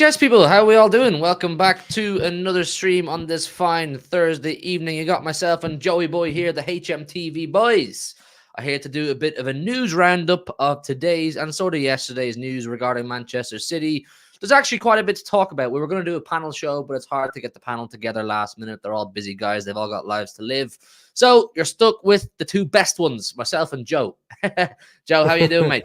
Yes, people. How are we all doing? Welcome back to another stream on this fine Thursday evening. You got myself and Joey Boy here, the HMTV boys. I'm here to do a bit of a news roundup of today's and sort of yesterday's news regarding Manchester City. There's actually quite a bit to talk about. We were going to do a panel show, but it's hard to get the panel together last minute. They're all busy guys. They've all got lives to live. So you're stuck with the two best ones, myself and Joe. Joe, how you doing, mate?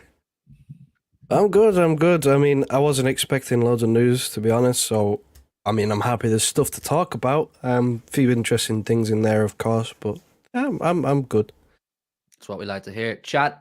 I'm good. I mean, I wasn't expecting loads of news, to be honest. So, I mean, I'm happy there's stuff to talk about. A few interesting things in there, of course, but I'm good. That's what we like to hear. Chat,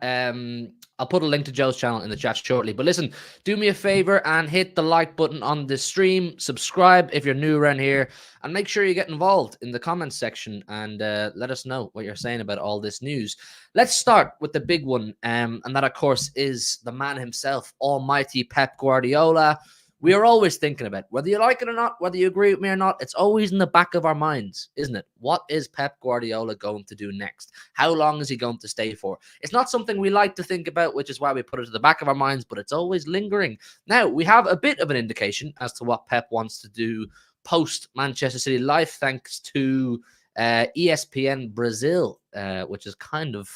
I'll put a link to Joe's channel in the chat shortly. But listen, do me a favor and hit the like button on this stream. Subscribe if you're new around here. And make sure you get involved in the comments section and let us know what you're saying about all this news. Let's start with the big one. And that, of course, is the man himself, almighty Pep Guardiola. We are always thinking about it. Whether you like it or not, whether you agree with me or not, it's always in the back of our minds, isn't it? What is Pep Guardiola going to do next? How long is he going to stay for? It's not something we like to think about, which is why we put it to the back of our minds, but it's always lingering. Now, we have a bit of an indication as to what Pep wants to do post-Manchester City life, thanks to ESPN Brazil, which is kind of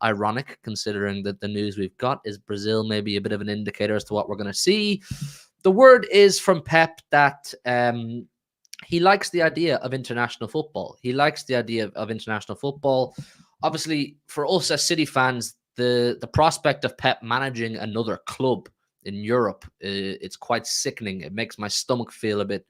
ironic considering that the news we've got is Brazil, maybe a bit of an indicator as to what we're going to see. The word is from Pep that he likes the idea of international football. He likes the idea of international football. Obviously, for us as City fans, the prospect of Pep managing another club in Europe, it's quite sickening. It makes my stomach feel a bit,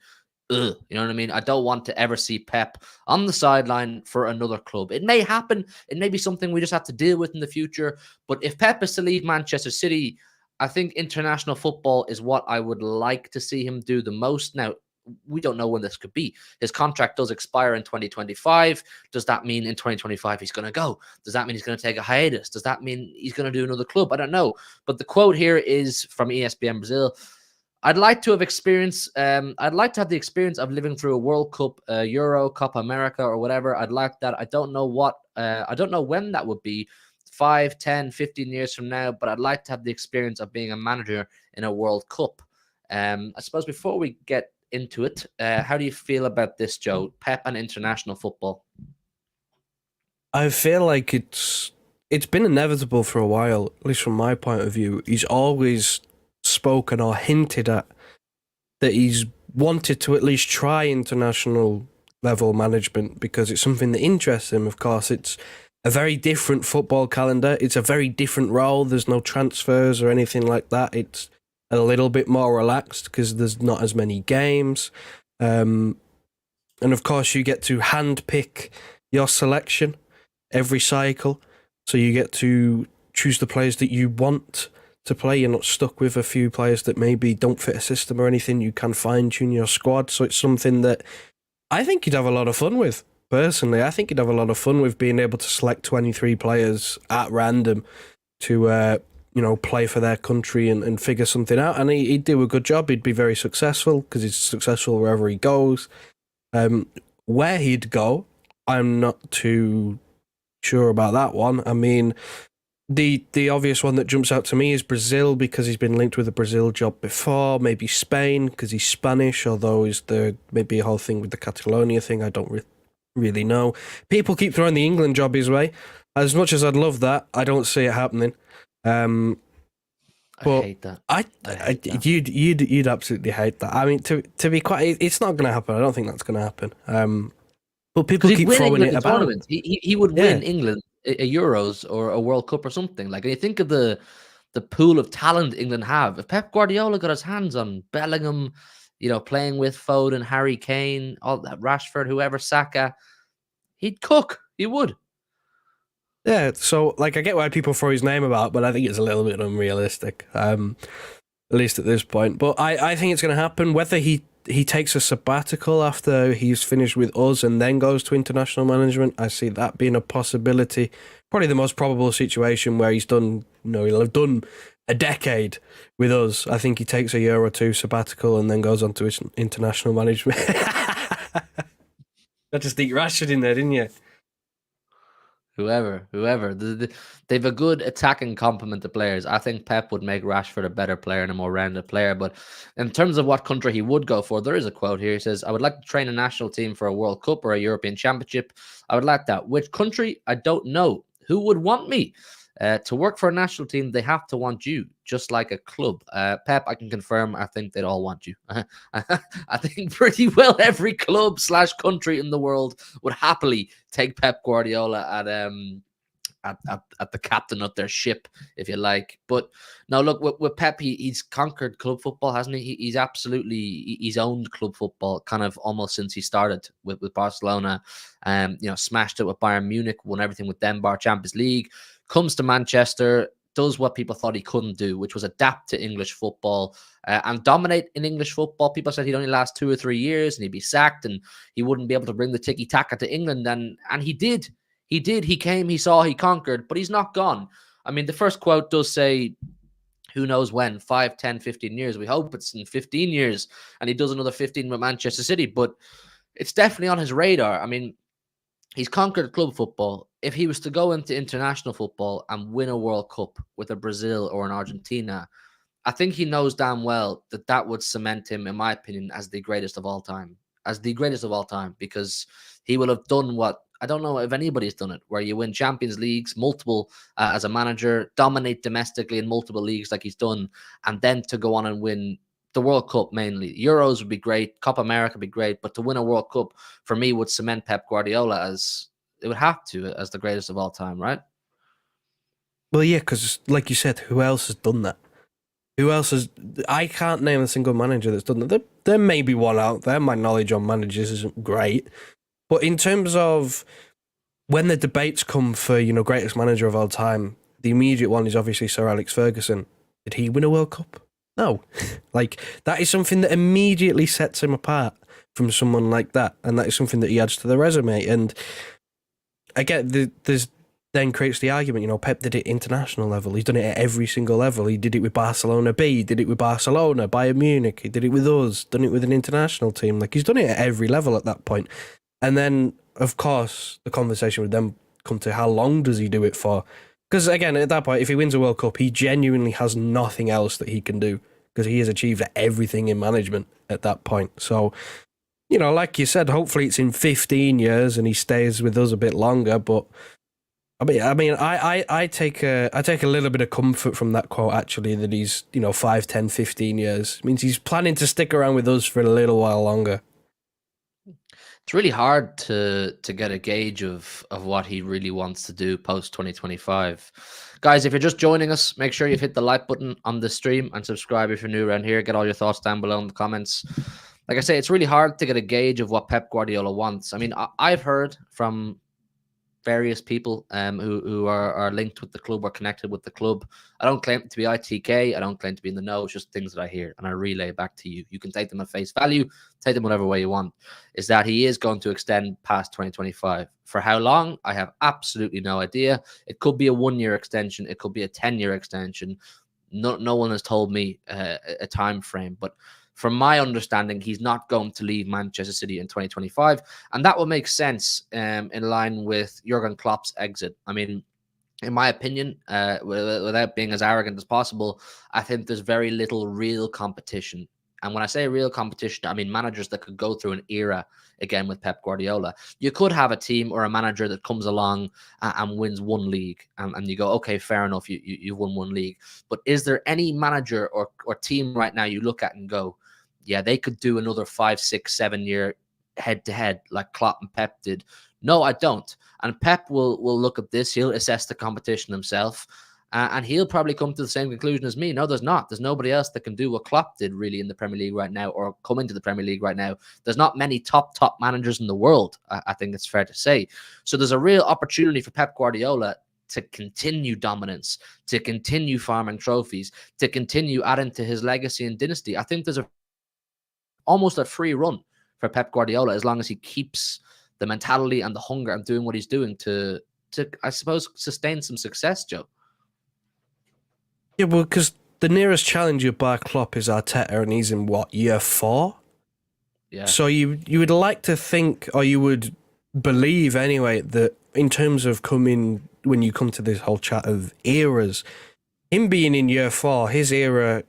ugh, you know what I mean? I don't want to ever see Pep on the sideline for another club. It may happen. It may be something we just have to deal with in the future. But if Pep is to leave Manchester City, I think international football is what I would like to see him do the most. Now, we don't know when this could be. His contract does expire in 2025. Does that mean in 2025 he's going to go? Does that mean he's going to take a hiatus? Does that mean he's going to do another club? I don't know. But the quote here is from ESPN Brazil. I'd like to have the experience of living through a World Cup, Euro, Copa America, or whatever. I'd like that. I don't know when that would be. 5, 10, 15 years from now, but I'd like to have the experience of being a manager in a World Cup. I suppose before we get into it, how do you feel about this, Joe? Pep and international football? I feel like it's been inevitable for a while, at least from my point of view. He's always spoken or hinted at that he's wanted to at least try international level management because it's something that interests him. Of course, it's a very different football calendar. It's a very different role. There's no transfers or anything like that. It's a little bit more relaxed because there's not as many games. And of course, you get to handpick your selection every cycle. So you get to choose the players that you want to play. You're not stuck with a few players that maybe don't fit a system or anything. You can fine-tune your squad. So it's something that I think you'd have a lot of fun with. personally. I think he'd have a lot of fun with being able to select 23 players at random to play for their country and figure something out. And he'd do a good job. He'd be very successful because he's successful wherever he goes. Where he'd go, I'm not too sure about that one. I mean, the obvious one that jumps out to me is Brazil, because he's been linked with a Brazil job before. Maybe Spain because he's Spanish, although is there maybe a whole thing with the Catalonia thing. I don't really know. People keep throwing the England job his way. As much as I'd love that, I don't see it happening. I hate that. I hate that. You'd absolutely hate that. I mean, to be quite, it's not going to happen. I don't think that's going to happen. But people keep throwing it about. He would win England a Euros or a World Cup or something. Like, and you think of the pool of talent England have. If Pep Guardiola got his hands on Bellingham, playing with Foden, Harry Kane, all that, Rashford, whoever, Saka, he'd cook. He would. Yeah, so I get why people throw his name about, but I think it's a little bit unrealistic, at least at this point. But I think it's going to happen. Whether he takes a sabbatical after he's finished with us and then goes to international management, I see that being a possibility. Probably the most probable situation where he's done, he'll have done a decade with us. I think he takes a year or two sabbatical and then goes on to his international management. Got to sneak Rashford in there, didn't you? Whoever. They've a good attacking complement of players. I think Pep would make Rashford a better player and a more rounded player. But in terms of what country he would go for, there is a quote here. He says, "I would like to train a national team for a World Cup or a European Championship. I would like that. Which country? I don't know. Who would want me? To work for a national team, they have to want you, just like a club." Pep, I can confirm, I think they'd all want you. I think pretty well every club / country in the world would happily take Pep Guardiola at the captain of their ship, if you like. But no, look, with Pep, he's conquered club football, hasn't he? He's owned club football kind of almost since he started with Barcelona. Smashed it with Bayern Munich, won everything with them, bar Champions League. Comes to Manchester, does what people thought he couldn't do, which was adapt to English football and dominate in English football. People said he'd only last 2 or 3 years and he'd be sacked and he wouldn't be able to bring the tiki-taka to England. And he did. He came, he saw, he conquered, but he's not gone. I mean, the first quote does say, who knows when, 5, 10, 15 years. We hope it's in 15 years and he does another 15 with Manchester City, but it's definitely on his radar. I mean, he's conquered club football. If he was to go into international football and win a World Cup with a Brazil or an Argentina, I think he knows damn well that would cement him, in my opinion, as the greatest of all time. Because he will have done what, I don't know if anybody's done it, where you win Champions Leagues, multiple as a manager, dominate domestically in multiple leagues like he's done, and then to go on and win the World Cup mainly. Euros would be great. Copa America would be great. But to win a World Cup, for me, would cement Pep Guardiola as the greatest of all time, right? Well, yeah, because like you said, who else has done that? I can't name a single manager that's done that. There may be one out there. My knowledge on managers isn't great. But in terms of when the debates come for, greatest manager of all time, the immediate one is obviously Sir Alex Ferguson. Did he win a World Cup? No. That is something that immediately sets him apart from someone like that. And that is something that he adds to the resume. And I get there's then creates the argument, Pep did it international level. He's done it at every single level. He did it with Barcelona B, he did it with Barcelona, Bayern Munich, he did it with us, done it with an international team. He's done it at every level at that point. And then, of course, the conversation would then come to how long does he do it for? Because, again, at that point, if he wins a World Cup, he genuinely has nothing else that he can do because he has achieved everything in management at that point. So, like you said, hopefully it's in 15 years and he stays with us a bit longer. But, I take a little bit of comfort from that quote, actually, that he's, 5, 10, 15 years. It means he's planning to stick around with us for a little while longer. It's really hard to get a gauge of what he really wants to do post 2025. Guys, if you're just joining us, make sure you've hit the like button on the stream and subscribe if you're new around here. Get all your thoughts down below in the comments. Like I say, it's really hard to get a gauge of what Pep Guardiola wants. I mean, I've heard from various people who are linked with the club or connected with the club. I don't claim to be ITK. I don't claim to be in the know. It's just things that I hear and I relay back to you. You can take them at face value, take them whatever way you want. Is that he is going to extend past 2025. For how long? I have absolutely no idea. It could be a 1-year extension. It could be a 10-year extension. No one has told me a time frame, but from my understanding, he's not going to leave Manchester City in 2025, and that will make sense in line with Jurgen Klopp's exit. I mean, in my opinion, without being as arrogant as possible, I think there's very little real competition. And when I say real competition, I mean managers that could go through an era again with Pep Guardiola. You could have a team or a manager that comes along and wins one league, and you go, okay, fair enough, you've won one league. But is there any manager or team right now you look at and go, yeah, they could do another 5, 6, 7-year head-to-head like Klopp and Pep did? No, I don't. And Pep will look at this. He'll assess the competition himself. And he'll probably come to the same conclusion as me. No, there's not. There's nobody else that can do what Klopp did really in the Premier League right now or come into the Premier League right now. There's not many top managers in the world, I think it's fair to say. So there's a real opportunity for Pep Guardiola to continue dominance, to continue farming trophies, to continue adding to his legacy and dynasty. I think there's almost a free run for Pep Guardiola as long as he keeps the mentality and the hunger and doing what he's doing to I suppose, sustain some success, Joe. Yeah, well, because the nearest challenger by Klopp is Arteta, and he's in, what, year 4? Yeah. So you would like to think, or you would believe anyway, that in terms of coming, when you come to this whole chat of eras, him being in year 4, his era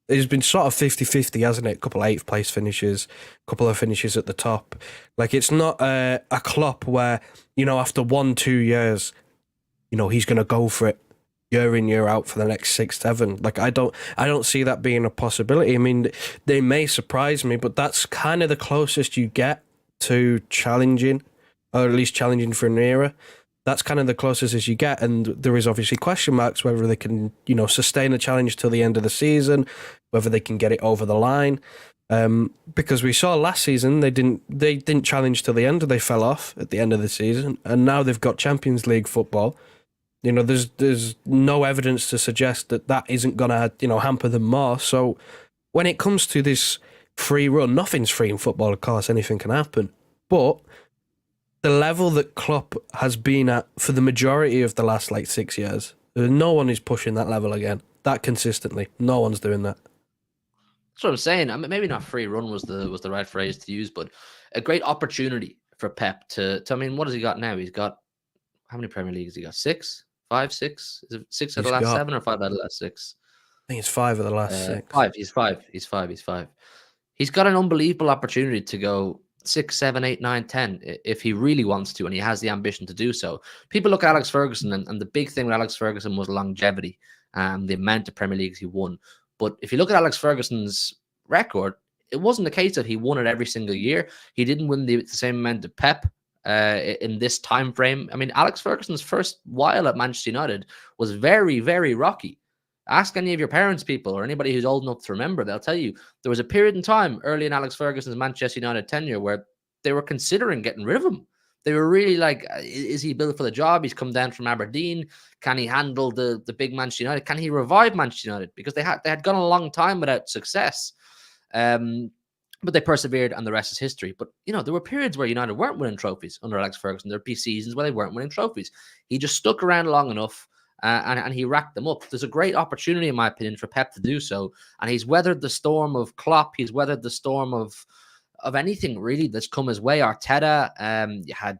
has been sort of 50-50, hasn't it? A couple of 8th place finishes, a couple of finishes at the top. Like, it's not a Klopp where, after 1-2 years, he's going to go for it year in, year out for the next 6, 7. Like, I don't see that being a possibility. I mean, they may surprise me, but that's kind of the closest you get to challenging, or at least challenging for an era. That's kind of the closest as you get, and there is obviously question marks whether they can, sustain a challenge till the end of the season, whether they can get it over the line. Because we saw last season they didn't challenge till the end, they fell off at the end of the season, and now they've got Champions League football. There's no evidence to suggest that isn't gonna hamper them more. So when it comes to this free run, nothing's free in football. Of course, anything can happen, but the level that Klopp has been at for the majority of the last 6 years, no one is pushing that level again that consistently. No one's doing that. That's what I'm saying. I mean, maybe not free run was the right phrase to use, but a great opportunity for Pep to I mean, what has he got now? He's got, how many Premier Leagues has he got? 6? 5, 6? Is it 6 out of the last 7 or 5 out of the last 6? I think it's 5 of the last 6. 5. He's 5. He's got an unbelievable opportunity to go 6, 7, 8, 9, 10 if he really wants to, and he has the ambition to do so. People look at Alex Ferguson, and the big thing with Alex Ferguson was longevity and the amount of Premier Leagues he won. But if you look at Alex Ferguson's record, it wasn't the case that he won it every single year. He didn't win the same amount of Pep in this time frame. I mean, Alex Ferguson's first while at Manchester United was very, very rocky. Ask any of your parents' people or anybody who's old enough to remember. They'll tell you there was a period in time early in Alex Ferguson's Manchester United tenure where they were considering getting rid of him. They were really like, is he built for the job? He's come down from Aberdeen. Can he handle the big Manchester United? Can he revive Manchester United? Because they had gone a long time without success. But they persevered, and the rest is history. But, there were periods where United weren't winning trophies under Alex Ferguson. There'd be seasons where they weren't winning trophies. He just stuck around long enough, and he racked them up. There's a great opportunity, in my opinion, for Pep to do so. And he's weathered the storm of Klopp. He's weathered the storm of anything, really, that's come his way. Arteta, you had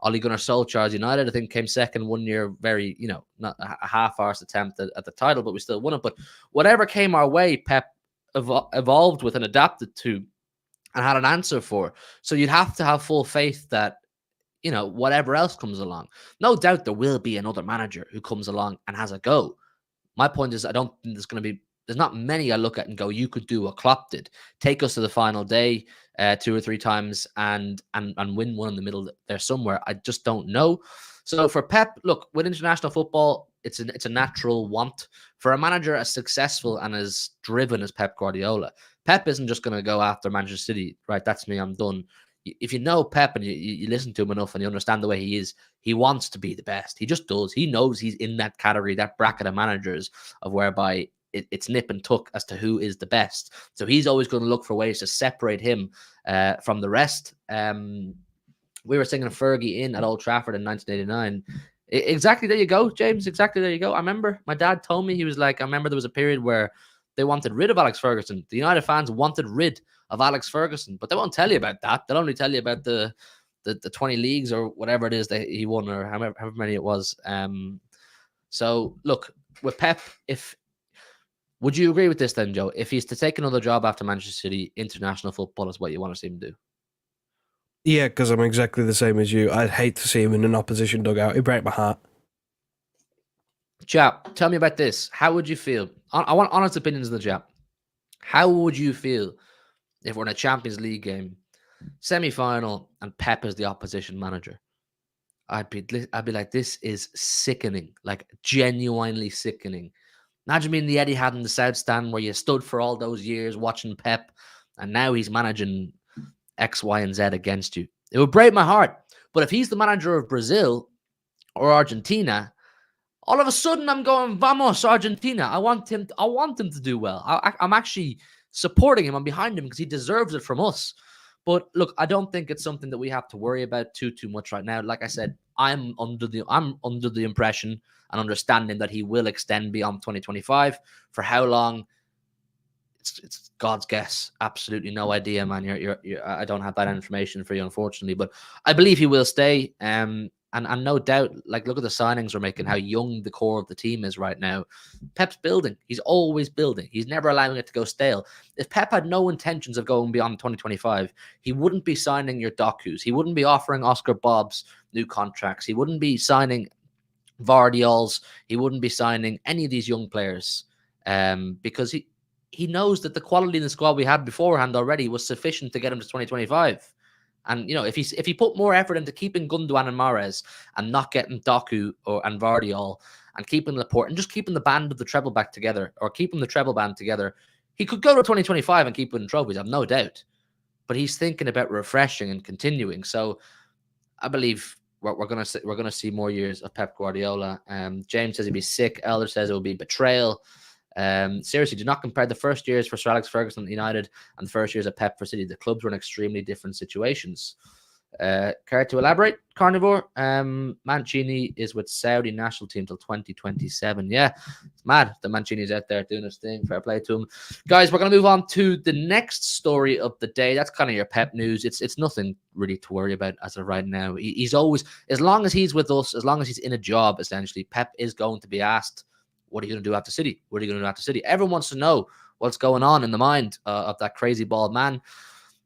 Ole Gunnar Solskjaer's United, I think, came second one year. Very, not a half-arsed attempt at the title, but we still won it. But whatever came our way, Pep evolved with and adapted to and had an answer for. So you'd have to have full faith that, whatever else comes along. No doubt there will be another manager who comes along and has a go. My point is, I don't think there's not many I look at and go, you could do what Klopp did. Take us to the final day 2 or 3 times and win one in the middle there somewhere. I just don't know. So for Pep, look, with international football, it's a natural want. For a manager as successful and as driven as Pep Guardiola, Pep isn't just going to go after Manchester City, right? That's me, I'm done. if you know Pep and you listen to him enough and you understand the way he is, he wants to be the best. He just does. He knows he's in that category, that bracket of managers of whereby it's nip and tuck as to who is the best. So he's always going to look for ways to separate him from the rest. We were singing Fergie in at Old Trafford in 1989. Exactly, there you go, James. Exactly, there you go. I remember my dad told me, he was like, I remember there was a period where they wanted rid of Alex Ferguson. The United fans wanted rid of Alex Ferguson, but they won't tell you about that. They'll only tell you about the 20 leagues or whatever it is that he won, or however many it was. So look, with Pep, would you agree with this then, Joe? If he's to take another job after Manchester City, international football is what you want to see him do. Yeah, because I'm exactly the same as you. I'd hate to see him in an opposition dugout. It'd break my heart. Chap, tell me about this. How would you feel? I want honest opinions in the chat. How would you feel if we're in a Champions League game, semi-final, and Pep is the opposition manager? I'd be like, this is sickening, like genuinely sickening. Imagine being the Etihad in the South Stand where you stood for all those years watching Pep, and now he's managing X, Y, and Z against you. It would break my heart. But if he's the manager of Brazil or Argentina, all of a sudden I'm going, vamos, Argentina. I want him to do well. I'm actually supporting him. I'm behind him because he deserves it from us. But look, I don't think it's something that we have to worry about too much right now. Like I said, I'm under the impression and understanding that he will extend beyond 2025. For how long? It's God's guess. Absolutely no idea, man. I don't have that information for you, unfortunately, but I believe he will stay. And no doubt, like, look at the signings we're making, how young the core of the team is right now. Pep's building. He's always building. He's never allowing it to go stale. If Pep had no intentions of going beyond 2025, he wouldn't be signing your Dokus. He wouldn't be offering Oscar Bobb's new contracts. He wouldn't be signing Vardiols. He wouldn't be signing any of these young players because he knows that the quality in the squad we had beforehand already was sufficient to get him to 2025. And, you know, if he put more effort into keeping Gundogan and Mahrez and not getting Doku and Vardiol and keeping Laporte and just keeping the band of the treble back together or keeping the treble band together, he could go to 2025 and keep winning trophies, I've no doubt. But he's thinking about refreshing and continuing. So I believe we're gonna see more years of Pep Guardiola. James says he'd be sick. Elder says it will be betrayal. Seriously, do not compare the first years for Sir Alex Ferguson at United and the first years of Pep for City. The clubs were in extremely different situations. Care to elaborate, Carnivore? Mancini is with Saudi national team till 2027. Yeah, it's mad that Mancini's out there doing his thing. Fair play to him. Guys, we're going to move on to the next story of the day. That's kind of your Pep news. It's nothing really to worry about as of right now. He's always, as long as he's with us, as long as he's in a job, essentially, Pep is going to be asked, what are you going to do after City? What are you going to do after City? Everyone wants to know what's going on in the mind of that crazy bald man.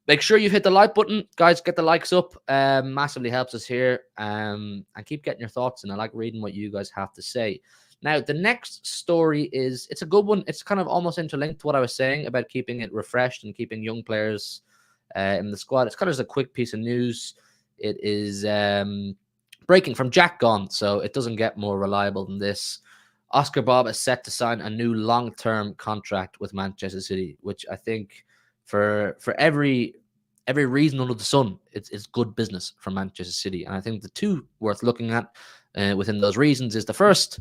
Make sure you hit the like button. Guys, get the likes up. Massively helps us here. And keep getting your thoughts in. I like reading what you guys have to say. Now, the next story it's a good one. It's kind of almost interlinked to what I was saying about keeping it refreshed and keeping young players in the squad. It's kind of just a quick piece of news. It is breaking from Jack Gone, so it doesn't get more reliable than this. Oscar Bobb is set to sign a new long-term contract with Manchester City, which I think for every reason under the sun, it's good business for Manchester City. And I think the two worth looking at within those reasons is the first,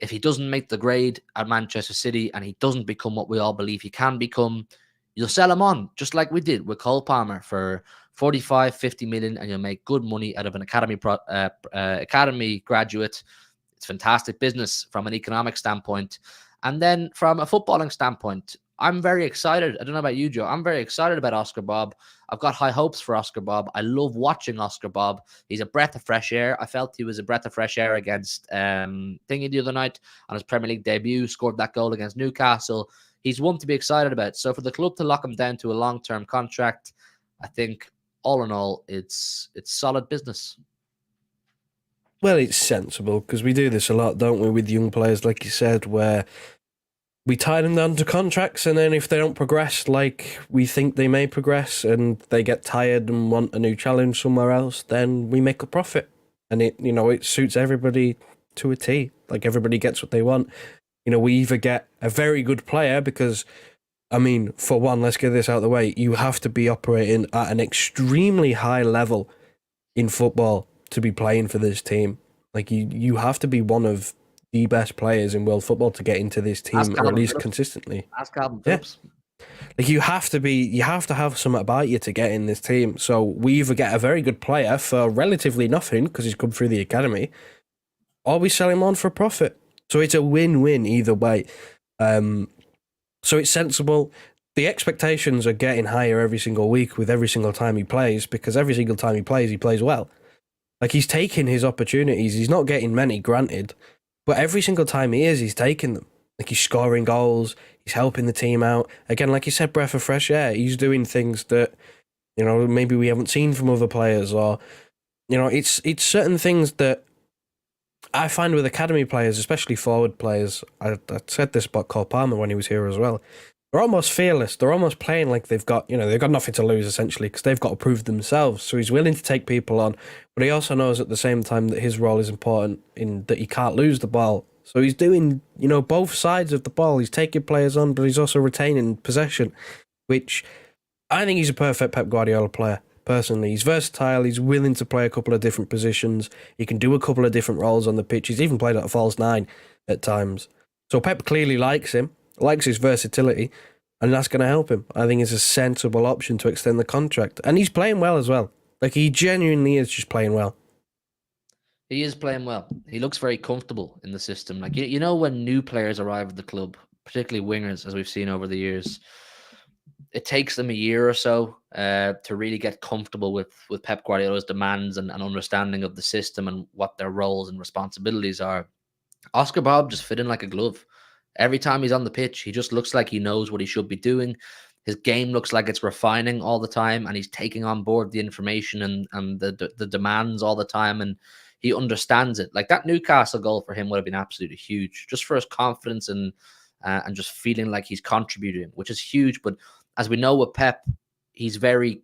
if he doesn't make the grade at Manchester City and he doesn't become what we all believe he can become, you'll sell him on, just like we did with Cole Palmer for 45, 50 million, and you'll make good money out of an academy graduate. It's fantastic business from an economic standpoint. And then from a footballing standpoint, I'm very excited. I don't know about you, Joe. I'm very excited about Oscar Bobb. I've got high hopes for Oscar Bobb. I love watching Oscar Bobb. He's a breath of fresh air. I felt he was a breath of fresh air against Thingy the other night on his Premier League debut, scored that goal against Newcastle. He's one to be excited about. So for the club to lock him down to a long-term contract, I think all in all, it's solid business. Well, it's sensible because we do this a lot, don't we, with young players, like you said, where we tie them down to contracts, and then if they don't progress like we think they may progress and they get tired and want a new challenge somewhere else, then we make a profit. And it suits everybody to a T. Like, everybody gets what they want. We either get a very good player because I mean, for one, let's get this out of the way. You have to be operating at an extremely high level in football to be playing for this team. Like you have to be one of the best players in world football to get into this Ask team, or at Calvin least Phillips. consistently. Ask Calvin Yeah. Phillips. Like you have to have something about you to get in this team. So we either get a very good player for relatively nothing because he's come through the academy, or we sell him on for profit. So it's a win-win either way. So it's sensible. The expectations are getting higher every single week with every single time he plays, because every single time he plays well. Like, he's taking his opportunities. He's not getting many, granted, but every single time he is, he's taking them. Like, he's scoring goals. He's helping the team out. Again, like you said, breath of fresh air. He's doing things that, you know, maybe we haven't seen from other players, or, you know, it's certain things that I find with academy players, especially forward players. I said this about Cole Palmer when he was here as well. They're almost fearless. They're almost playing like they've got nothing to lose, essentially, because they've got to prove themselves. So he's willing to take people on, but he also knows at the same time that his role is important in that he can't lose the ball. So he's doing, both sides of the ball. He's taking players on, but he's also retaining possession, which I think he's a perfect Pep Guardiola player. Personally, he's versatile. He's willing to play a couple of different positions. He can do a couple of different roles on the pitch. He's even played at a false nine at times. So Pep clearly likes him, likes his versatility, and that's going to help him. I think it's a sensible option to extend the contract. And he's playing well as well. Like, he genuinely is just playing well. He is playing well. He looks very comfortable in the system. Like, when new players arrive at the club, particularly wingers, as we've seen over the years, it takes them a year or so to really get comfortable with Pep Guardiola's demands and understanding of the system and what their roles and responsibilities are. Oscar Bobb just fit in like a glove. Every time he's on the pitch, he just looks like he knows what he should be doing. His game looks like it's refining all the time, and he's taking on board the information and the demands all the time, and he understands it. Like, that Newcastle goal for him would have been absolutely huge, just for his confidence and just feeling like he's contributing, which is huge. But as we know with Pep, he's very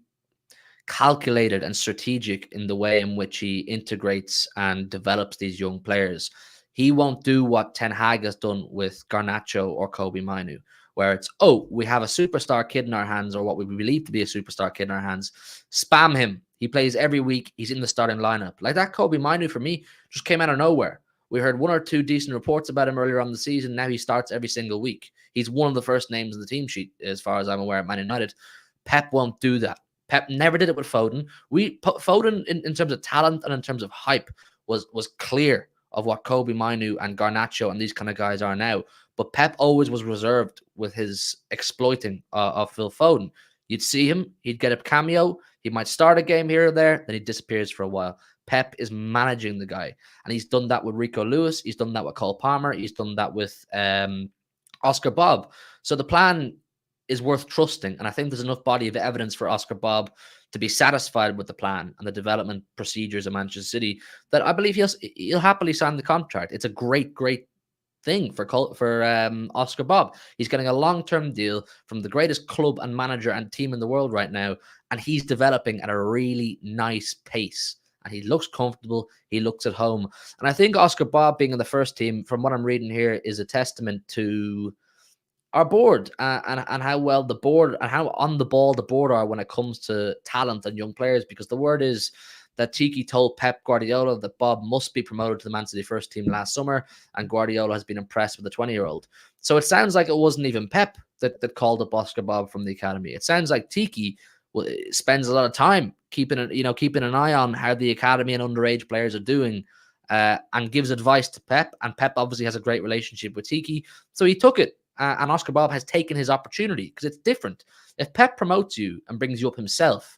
calculated and strategic in the way in which he integrates and develops these young players. He won't do what Ten Hag has done with Garnacho or Kobe Minu, where it's, oh, we have a superstar kid in our hands, or what we believe to be a superstar kid in our hands. Spam him. He plays every week. He's in the starting lineup. Like, that Kobe Minu, for me, just came out of nowhere. We heard one or two decent reports about him earlier on the season. Now he starts every single week. He's one of the first names in the team sheet, as far as I'm aware, at Man United. Pep won't do that. Pep never did it with Foden. Foden, in terms of talent and in terms of hype, was clear of what Kobe Minu and Garnacho and these kind of guys are now. But Pep always was reserved with his exploiting of Phil Foden. You'd see him, he'd get a cameo, he might start a game here or there, then he disappears for a while. Pep is managing the guy, and he's done that with Rico Lewis, he's done that with Cole Palmer, he's done that with Oscar Bobb. So the plan is worth trusting, and I think there's enough body of evidence for Oscar Bobb to be satisfied with the plan and the development procedures of Manchester City that I believe he'll happily sign the contract. It's a great thing for Oscar Bobb. He's getting a long-term deal from the greatest club and manager and team in the world right now, and he's developing at a really nice pace. And he looks comfortable. He looks at home. And I think Oscar Bobb being in the first team, from what I'm reading here, is a testament to our board and how well the board and how on the ball the board are when it comes to talent and young players. Because the word is that Tiki told Pep Guardiola that Bobb must be promoted to the Man City first team last summer, and Guardiola has been impressed with the 20-year-old. So it sounds like it wasn't even Pep that called up Oscar Bobb from the academy. It sounds like Tiki spends a lot of time keeping an eye on how the academy and underage players are doing, and gives advice to Pep. And Pep obviously has a great relationship with Tiki, so he took it. And Oscar Bobb has taken his opportunity, because it's different. If Pep promotes you and brings you up himself,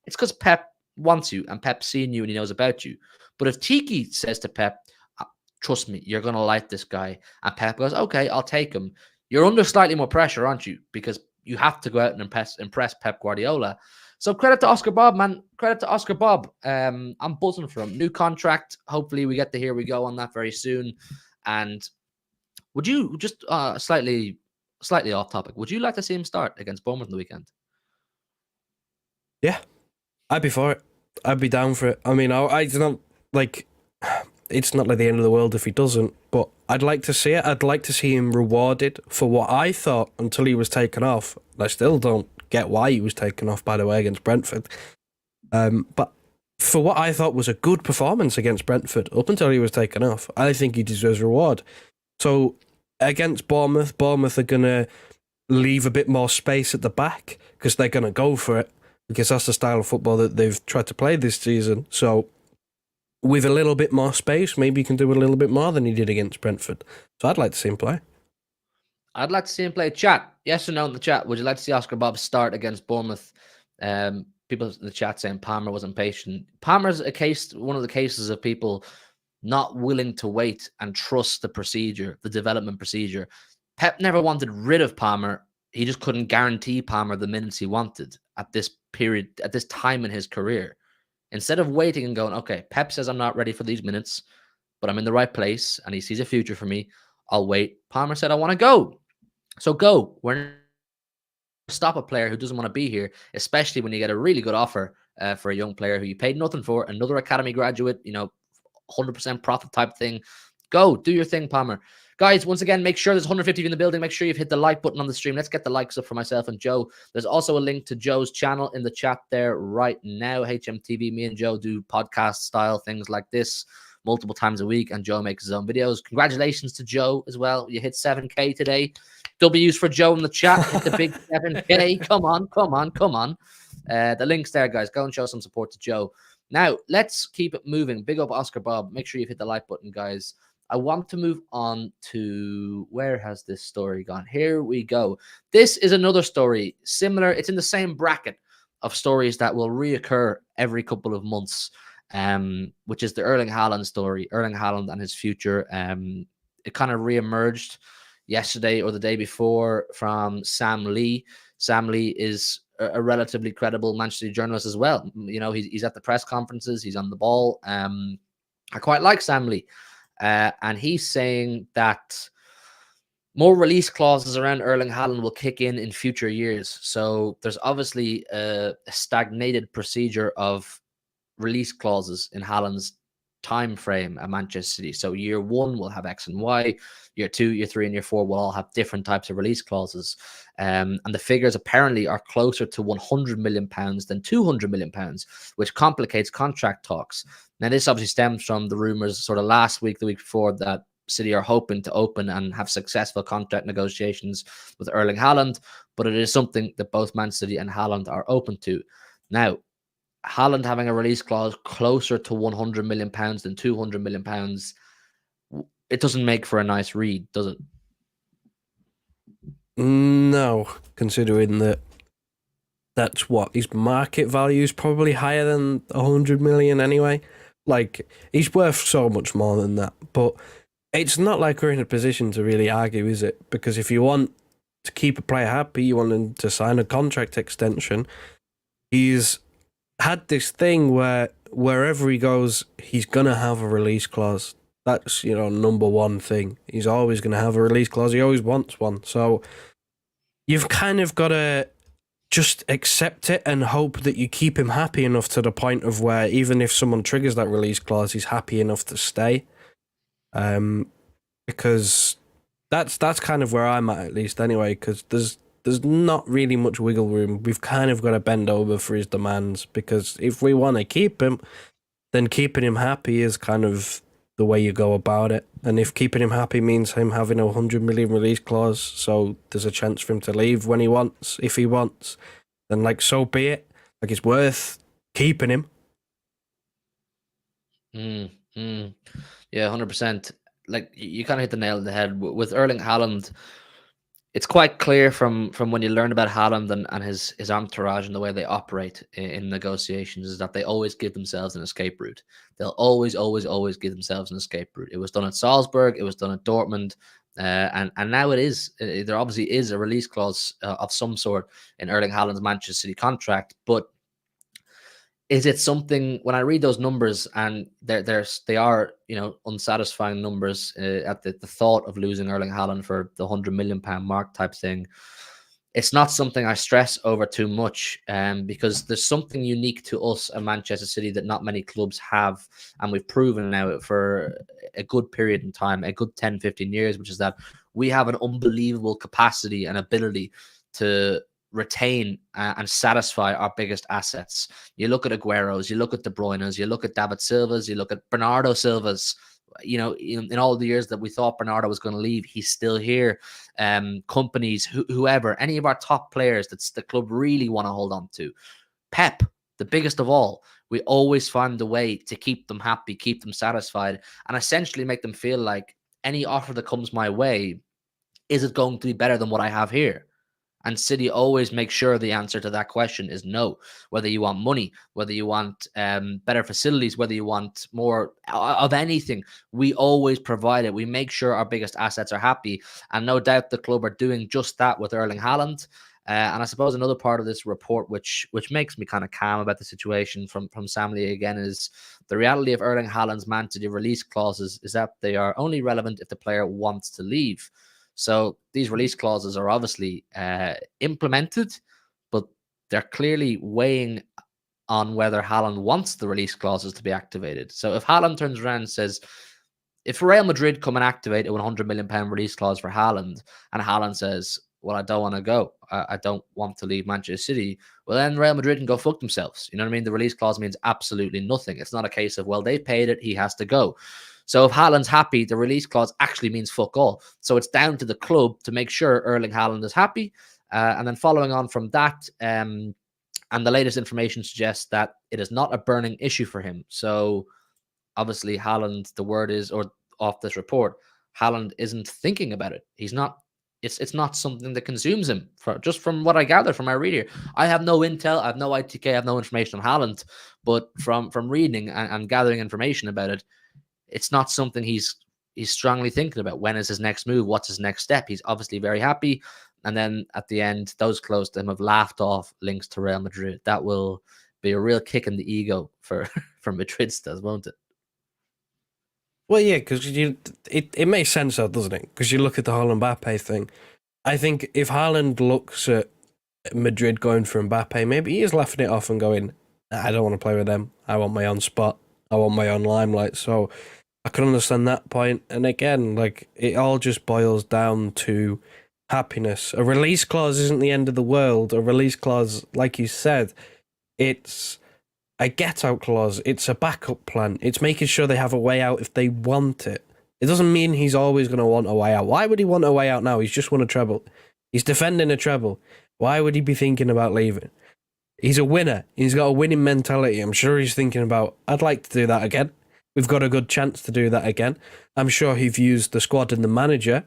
it's because Pep wants you and Pep's seen you and he knows about you. But if Tiki says to Pep, trust me, you're going to like this guy, and Pep goes, okay, I'll take him, you're under slightly more pressure, aren't you? Because you have to go out and impress Pep Guardiola. So credit to Oscar Bobb, man. Credit to Oscar Bobb. I'm buzzing for him. New contract. Hopefully we get to hear we go on that very soon. And would you just slightly off topic? Would you like to see him start against Bournemouth on the weekend? Yeah, I'd be for it. I'd be down for it. I mean, I don't like. it's not like the end of the world if he doesn't, but I'd like to see it. I'd like to see him rewarded for what I thought until he was taken off. I still don't get why he was taken off, by the way, against Brentford. But for what I thought was a good performance against Brentford up until he was taken off, I think he deserves reward. So against Bournemouth are going to leave a bit more space at the back because they're going to go for it, because that's the style of football that they've tried to play this season. So with a little bit more space, maybe he can do a little bit more than he did against Brentford. So I'd like to see him play. I'd like to see him play. Chat, yes or no in the chat. Would you like to see Oscar Bobb start against Bournemouth? People in the chat saying Palmer wasn't patient. Palmer's one of the cases of people not willing to wait and trust the procedure, the development procedure. Pep never wanted rid of Palmer. He just couldn't guarantee Palmer the minutes he wanted at this period, at this time in his career. Instead of waiting and going, okay, Pep says I'm not ready for these minutes, but I'm in the right place and he sees a future for me, I'll wait. Palmer said, I want to go. So go. We're stop a player who doesn't want to be here, especially when you get a really good offer for a young player who you paid nothing for, another academy graduate, 100% profit type thing. Go, do your thing, Palmer. Guys, once again, make sure there's 150 in the building. Make sure you've hit the like button on the stream. Let's get the likes up for myself and Joe. There's also a link to Joe's channel in the chat there right now. HMTV, me and Joe do podcast style things like this multiple times a week, and Joe makes his own videos. Congratulations to Joe as well. You hit 7K today. W's for Joe in the chat. Hit the big 7K. Come on. The link's there, guys. Go and show some support to Joe. Now, let's keep it moving. Big up Oscar Bobb. Make sure you've hit the like button, guys. I want to move on to, where has this story gone? Here we go. This is another story similar. It's in the same bracket of stories that will reoccur every couple of months, which is the Erling Haaland story. Erling Haaland and his future. It kind of reemerged yesterday or the day before from Sam Lee. Sam Lee is a relatively credible Manchester journalist as well. He's at the press conferences. He's on the ball. I quite like Sam Lee. And he's saying that more release clauses around Erling Haaland will kick in future years. So there's obviously a stagnated procedure of release clauses in Haaland's time frame at Manchester City. So year one will have X and Y. Year 2, year 3, and year 4 will all have different types of release clauses. And the figures apparently are closer to £100 million than £200 million, which complicates contract talks. Now, this obviously stems from the rumors sort of last week, the week before, that City are hoping to open and have successful contract negotiations with Erling Haaland, but it is something that both Man City and Haaland are open to. Now, Haaland having a release clause closer to £100 million than £200 million, it doesn't make for a nice read, does it? No, considering that's what his market value is probably higher than 100 million anyway. Like, he's worth so much more than that. But it's not like we're in a position to really argue, is it? Because if you want to keep a player happy, you want him to sign a contract extension. He's had this thing where wherever he goes, he's gonna have a release clause. That's, number one thing. He's always going to have a release clause. He always wants one. So you've kind of got to just accept it and hope that you keep him happy enough to the point of where even if someone triggers that release clause, he's happy enough to stay. Because that's kind of where I'm at least anyway, because there's not really much wiggle room. We've kind of got to bend over for his demands, because if we want to keep him, then keeping him happy is kind of the way you go about it. And if keeping him happy means him having a 100 million release clause, so there's a chance for him to leave when he wants, if he wants, then so be it. It's worth keeping him. Yeah, 100%. You kind of hit the nail on the head with Erling Haaland. It's quite clear from when you learn about Haaland and his entourage and the way they operate in negotiations is that they always give themselves an escape route. They'll always give themselves an escape route. It was done at Salzburg. It was done at Dortmund. And now it is. There obviously is a release clause of some sort in Erling Haaland's Manchester City contract. But is it something, when I read those numbers, and they are unsatisfying numbers at the thought of losing Erling Haaland for the £100 million mark type thing, it's not something I stress over too much, because there's something unique to us at Manchester City that not many clubs have, and we've proven now for a good period in time, a good 10, 15 years, which is that we have an unbelievable capacity and ability to retain and satisfy our biggest assets. You look at Aguero's, you look at De Bruyne's, you look at David Silva's, you look at Bernardo Silva's. You know, in all the years that we thought Bernardo was going to leave, he's still here. Companies, whoever, any of our top players that's the club really want to hold on to. Pep, the biggest of all, we always find a way to keep them happy, keep them satisfied, and essentially make them feel like any offer that comes my way, is it going to be better than what I have here? And City always make sure the answer to that question is no. Whether you want money, whether you want better facilities, whether you want more of anything, we always provide it. We make sure our biggest assets are happy. And no doubt the club are doing just that with Erling Haaland. And I suppose another part of this report, which makes me kind of calm about the situation from Sam Lee again, is the reality of Erling Haaland's Man City release clauses is that they are only relevant if the player wants to leave. So these release clauses are obviously implemented, but they're clearly weighing on whether Haaland wants the release clauses to be activated. So if Haaland turns around and says, if Real Madrid come and activate a £100 million release clause for Haaland, and Haaland says, well, I don't want to go, I don't want to leave Manchester City, well, then Real Madrid can go fuck themselves. You know what I mean? The release clause means absolutely nothing. It's not a case of, well, they paid it, he has to go. So if Haaland's happy, the release clause actually means fuck all. So it's down to the club to make sure Erling Haaland is happy. And then following on from that, and the latest information suggests that it is not a burning issue for him. So obviously Haaland, the word is, or off this report, Haaland isn't thinking about it. He's not. It's not something that consumes him. Just from what I gather from my read here, I have no intel, I have no ITK, I have no information on Haaland, but from reading and gathering information about it, it's not something he's strongly thinking about. When is his next move? What's his next step? He's obviously very happy. And then at the end, those close to him have laughed off links to Real Madrid. That will be a real kick in the ego for Madridistas, won't it? Well, yeah, because it makes sense though, doesn't it? Because you look at the Haaland Mbappe thing. I think if Haaland looks at Madrid going for Mbappe, maybe he is laughing it off and going, I don't want to play with them. I want my own spot. I want my own limelight. So I can understand that point. And again, like, it all just boils down to happiness. A release clause isn't the end of the world. A release clause, like you said, it's a get-out clause. It's a backup plan. It's making sure they have a way out if they want it. It doesn't mean he's always going to want a way out. Why would he want a way out now? He's just won a treble. He's defending a treble. Why would he be thinking about leaving? He's a winner. He's got a winning mentality. I'm sure he's thinking about, I'd like to do that again. We've got a good chance to do that again. I'm sure he views the squad and the manager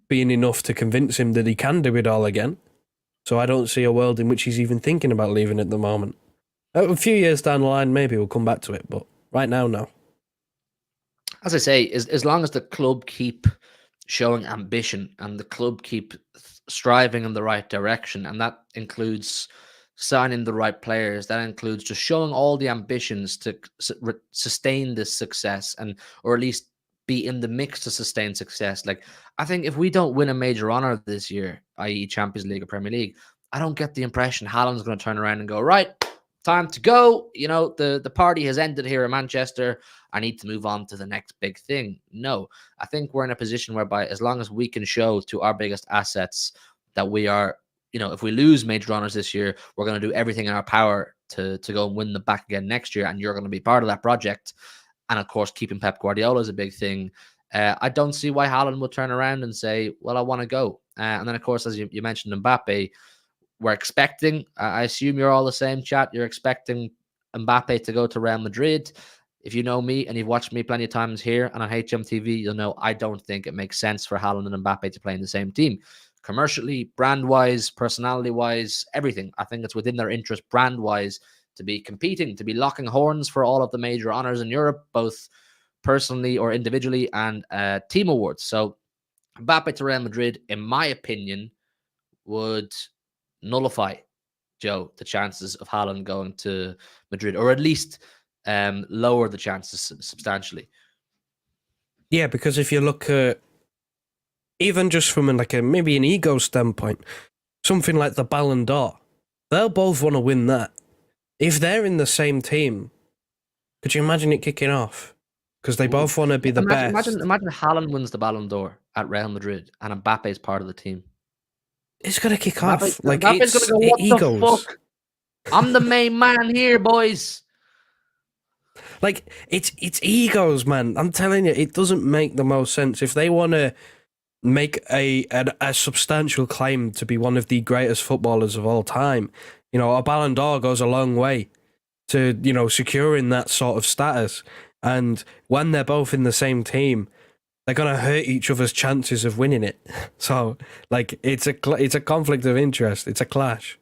being enough to convince him that he can do it all again. So I don't see a world in which he's even thinking about leaving at the moment. A few years down the line, maybe we'll come back to it, but right now, no. As I say, as long as the club keep showing ambition and the club keep striving in the right direction, and that includes signing the right players, that includes just showing all the ambitions to sustain this success, and or at least be in the mix to sustain success. Like, I think if we don't win a major honor this year, i.e. Champions League or Premier League, I don't get the impression Haaland's going to turn around and go, right, time to go. You know, the party has ended here in Manchester. I need to move on to the next big thing. No, I think we're in a position whereby as long as we can show to our biggest assets that we are, you know, if we lose major honors this year, we're going to do everything in our power to go and win them back again next year. And you're going to be part of that project. And of course, keeping Pep Guardiola is a big thing. I don't see why Haaland will turn around and say, well, I want to go. And then, of course, as you mentioned, Mbappe, we're expecting, I assume you're all the same, chat, you're expecting Mbappe to go to Real Madrid. If you know me and you've watched me plenty of times here and on HMTV, you'll know I don't think it makes sense for Haaland and Mbappe to play in the same team. Commercially, brand-wise, personality-wise, everything. I think it's within their interest, brand-wise, to be competing, to be locking horns for all of the major honors in Europe, both personally or individually, and team awards. So Mbappe to Real Madrid, in my opinion, would nullify, Joe, the chances of Haaland going to Madrid, or at least lower the chances substantially. Yeah, because if you look at, even just from maybe an ego standpoint, something like the Ballon d'Or. They'll both want to win that. If they're in the same team, could you imagine it kicking off? Because they both want to be the best. Imagine Haaland wins the Ballon d'Or at Real Madrid and Mbappe is part of the team. It's gonna kick off. Like Mbappe's gonna go, what the fuck? I'm the main man here, boys. Like it's egos, man. I'm telling you, it doesn't make the most sense. If they want to make a substantial claim to be one of the greatest footballers of all time, a Ballon d'Or goes a long way to securing that sort of status. And when they're both in the same team, they're gonna hurt each other's chances of winning it. So, like, it's a conflict of interest. It's a clash.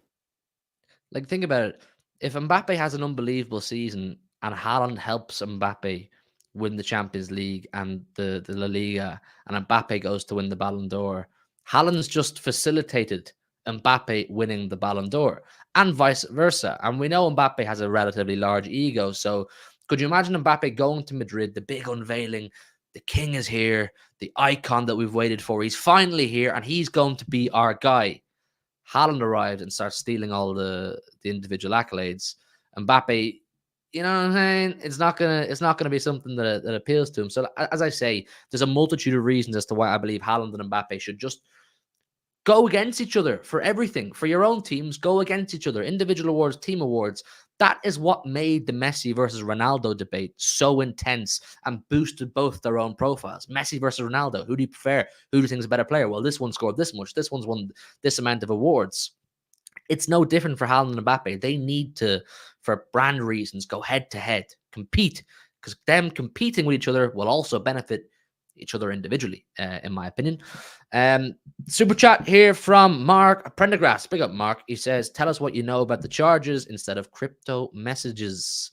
Like, think about it. If Mbappe has an unbelievable season and Haaland helps Mbappe win the Champions League and the La Liga, and Mbappe goes to win the Ballon d'Or, Haaland's just facilitated Mbappe winning the Ballon d'Or, and vice versa. And we know Mbappe has a relatively large ego. So could you imagine Mbappe going to Madrid, the big unveiling? The king is here, the icon that we've waited for. He's finally here, and he's going to be our guy. Haaland arrived and starts stealing all the individual accolades. Mbappe, you know what I'm saying? It's not gonna be something that appeals to him. So as I say, there's a multitude of reasons as to why I believe Haaland and Mbappe should just go against each other for everything. For your own teams, go against each other. Individual awards, team awards. That is what made the Messi versus Ronaldo debate so intense and boosted both their own profiles. Messi versus Ronaldo. Who do you prefer? Who do you think is a better player? Well, this one scored this much. This one's won this amount of awards. It's no different for Haaland and Mbappe. They need to, for brand reasons, go head to head, compete, because them competing with each other will also benefit each other individually, in my opinion. Super chat here from Mark Prendergrass. Big up, Mark. He says, tell us what you know about the charges instead of crypto messages.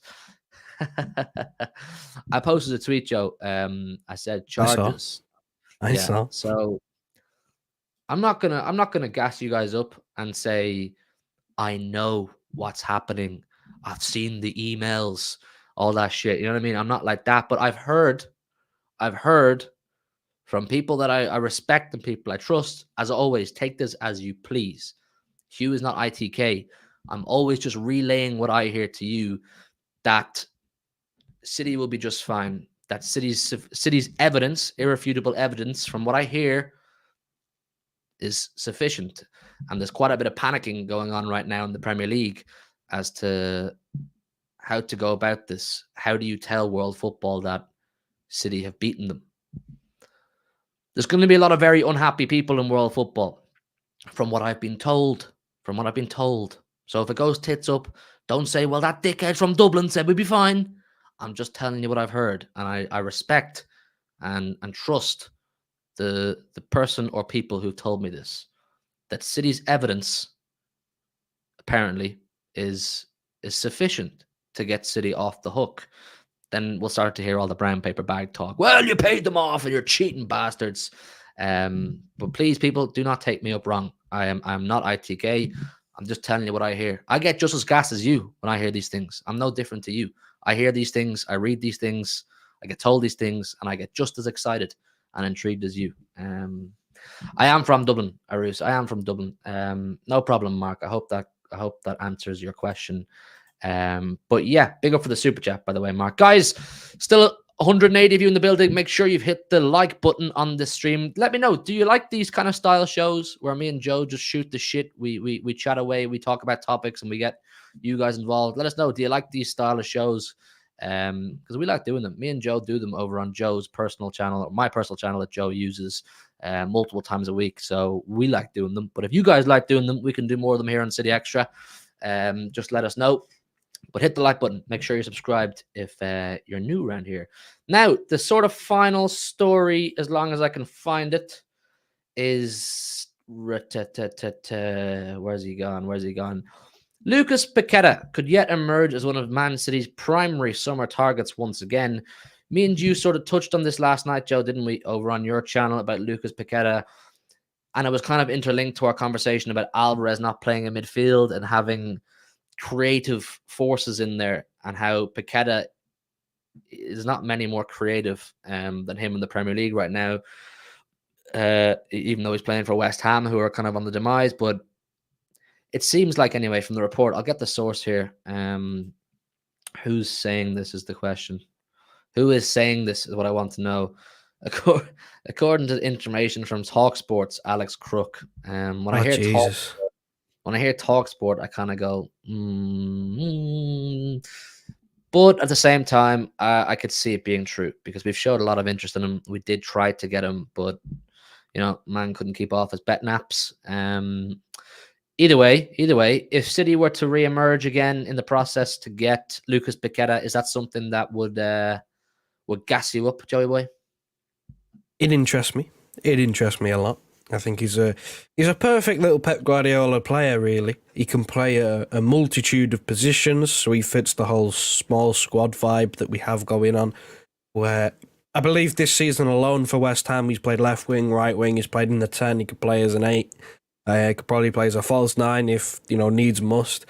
I posted a tweet, Joe. I said charges. I saw. So I'm not gonna gas you guys up and say I know what's happening. I've seen the emails, all that shit. You know what I mean? I'm not like that, but I've heard from people that I respect and people I trust. As always, take this as you please. Hugh is not ITK. I'm always just relaying what I hear to you, that City will be just fine. That City's evidence, irrefutable evidence from what I hear, is sufficient. And there's quite a bit of panicking going on right now in the Premier League as to how to go about this. How do you tell world football that City have beaten them? There's going to be a lot of very unhappy people in world football, from what I've been told. So if it goes tits up, don't say, well, that dickhead from Dublin said we'd be fine. I'm just telling you what I've heard. And I respect and trust the person or people who told me this, that City's evidence apparently is sufficient to get City off the hook. Then we'll start to hear all the brown paper bag talk. Well, you paid them off and you're cheating bastards. But please, people, do not take me up wrong. I'm not ITK. I'm just telling you what I hear. I get just as gassed as you when I hear these things. I'm no different to you. I hear these things, I read these things, I get told these things, and I get just as excited and intrigued as you. I am from Dublin, Arus. I am from Dublin. No problem, Mark. I hope that answers your question. But yeah, big up for the super chat, by the way, Mark. Guys, still 180 of you in the building. Make sure you've hit the like button on this stream. Let me know, do you like these kind of style shows where me and Joe just shoot the shit? We chat away, we talk about topics, and we get you guys involved. Let us know, do you like these style of shows? Because we like doing them. Me and Joe do them over on Joe's personal channel, or my personal channel that Joe uses multiple times a week. So we like doing them. But if you guys like doing them, we can do more of them here on City Extra. Just let us know. But hit the like button. Make sure you're subscribed if you're new around here. Now, the sort of final story, as long as I can find it, is... Where's he gone? Lucas Paqueta could yet emerge as one of Man City's primary summer targets once again. Me and you sort of touched on this last night, Joe, didn't we, over on your channel about Lucas Paqueta? And it was kind of interlinked to our conversation about Alvarez not playing in midfield and having creative forces in there, and how Paqueta is not many more creative than him in the Premier League right now, even though he's playing for West Ham, who are kind of on the demise. But it seems like anyway from the report. I'll get the source here. Who's saying this is the question. Who is saying this is what I want to know. According to information from Talksport's Alex Crook, when I hear Jesus. Talksport, I kind of go, but at the same time, I could see it being true because we've showed a lot of interest in him. We did try to get him, but man couldn't keep off his bet naps. Either way, if City were to re-emerge again in the process to get Lucas Paqueta, is that something that would gas you up, Joey boy? It interests me. It interests me a lot. I think he's a perfect little Pep Guardiola player, really. He can play a multitude of positions, so he fits the whole small squad vibe that we have going on, where I believe this season alone for West Ham, he's played left wing, right wing, he's played in the 10, he could play as an 8. He could probably play as a false 9 if, needs must.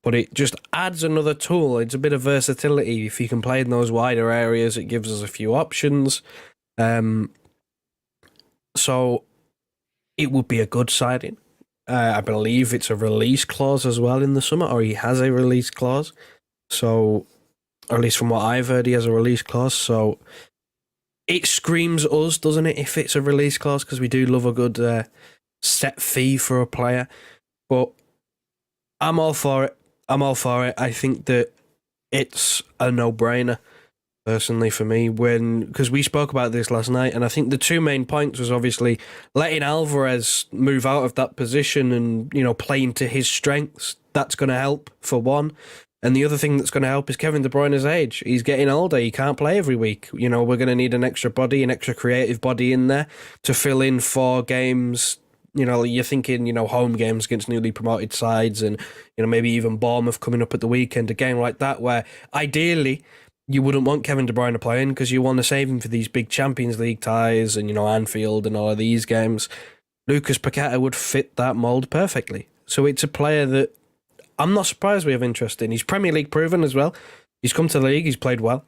But it just adds another tool. It's a bit of versatility. If he can play in those wider areas, it gives us a few options. So it would be a good signing. I believe it's a release clause as well in the summer, or he has a release clause. So, or at least from what I've heard, he has a release clause. So it screams us, doesn't it, if it's a release clause, because we do love a good set fee for a player. But I'm all for it. I think that it's a no-brainer, personally, for me, because we spoke about this last night, and I think the two main points was obviously letting Alvarez move out of that position and, playing to his strengths. That's going to help, for one. And the other thing that's going to help is Kevin De Bruyne's age. He's getting older. He can't play every week. We're going to need an extra body, an extra creative body in there to fill in 4 games. You're thinking, home games against newly promoted sides and, maybe even Bournemouth coming up at the weekend, a game like that where ideally you wouldn't want Kevin De Bruyne playing because you want to save him for these big Champions League ties and, Anfield and all of these games. Lucas Paqueta would fit that mould perfectly. So it's a player that I'm not surprised we have interest in. He's Premier League proven as well. He's come to the league, he's played well.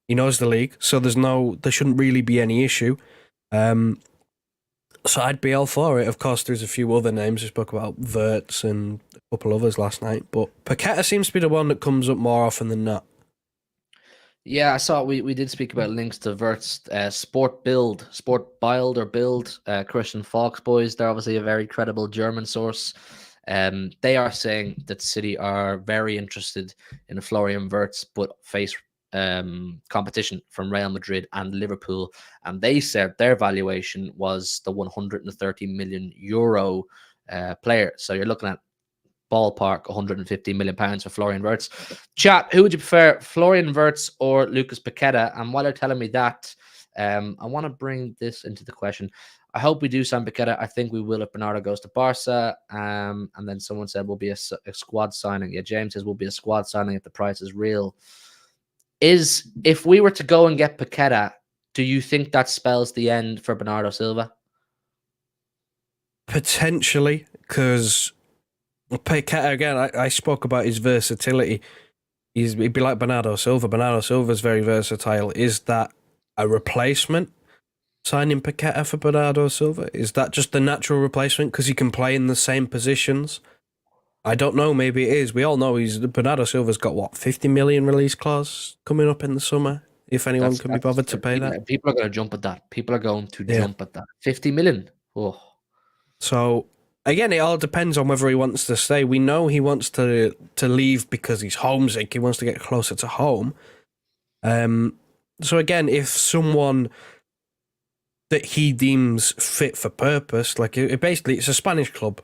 He knows the league, so there shouldn't really be any issue. So I'd be all for it. Of course, there's a few other names. We spoke about Wirtz and a couple others last night, but Paqueta seems to be the one that comes up more often than not. Yeah, I saw we did speak about links to Wirtz, Sport Bild, Christian Falks boys. They're obviously a very credible German source. They are saying that City are very interested in Florian Wirtz, but face competition from Real Madrid and Liverpool, and they said their valuation was the 130 million euro player. So you're looking at ballpark 150 million pounds for Florian Wirtz. Chat, who would you prefer, Florian Wirtz or Lucas Paqueta? And while they're telling me that, I want to bring this into the question. I hope we do sign Paqueta. I think we will if Bernardo goes to Barca. And then someone said will be a squad signing. Yeah, James says will be a squad signing if the price is real. If we were to go and get Paqueta, do you think that spells the end for Bernardo Silva? Potentially, because Paqueta, again, I spoke about his versatility. He'd be like Bernardo Silva. Bernardo Silva's very versatile. Is that a replacement, signing Paqueta for Bernardo Silva? Is that just the natural replacement because he can play in the same positions? I don't know, maybe it is. We all know Bernardo Silva's got, 50 million release clause coming up in the summer, if anyone can be bothered to pay that. People are going to jump at that. People are going to jump at that. 50 million? Oh. So, again, it all depends on whether he wants to stay. We know he wants to leave because he's homesick. He wants to get closer to home. So, again, if someone that he deems fit for purpose, like it's a Spanish club,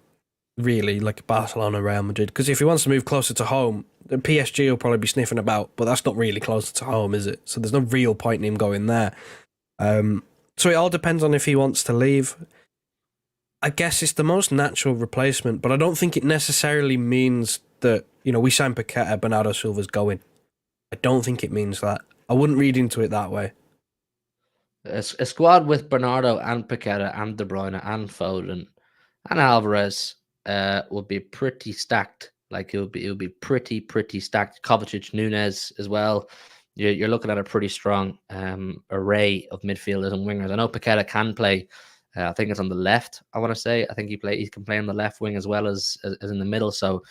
really, like Barcelona, Real Madrid, because if he wants to move closer to home, the PSG will probably be sniffing about, but that's not really closer to home, is it? So there's no real point in him going there. So it all depends on if he wants to leave. I guess it's the most natural replacement, but I don't think it necessarily means that, we sign Paqueta, Bernardo Silva's going. I don't think it means that. I wouldn't read into it that way. A squad with Bernardo and Paqueta and De Bruyne and Foden and Alvarez would be pretty stacked. Like it would be pretty stacked. Kovacic, Nunez as well. You're looking at a pretty strong array of midfielders and wingers. I know Paqueta can play I think it's on the left. I want to say. I think he can play on the left wing as well as in the middle. So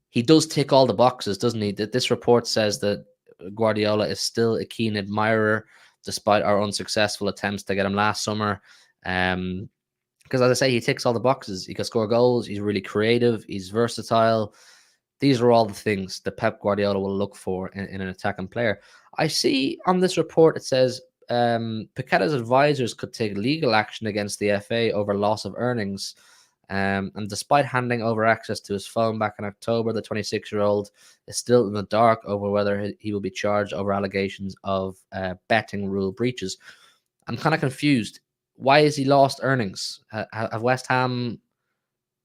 he does tick all the boxes, doesn't he? This report says that Guardiola is still a keen admirer, despite our unsuccessful attempts to get him last summer. Because as I say, he ticks all the boxes. He can score goals. He's really creative. He's versatile. These are all the things that Pep Guardiola will look for in an attacking player. I see on this report, it says Paqueta's advisors could take legal action against the FA over loss of earnings. And despite handing over access to his phone back in October, the 26-year-old is still in the dark over whether he will be charged over allegations of betting rule breaches. I'm kind of confused. Why has he lost earnings? Have West Ham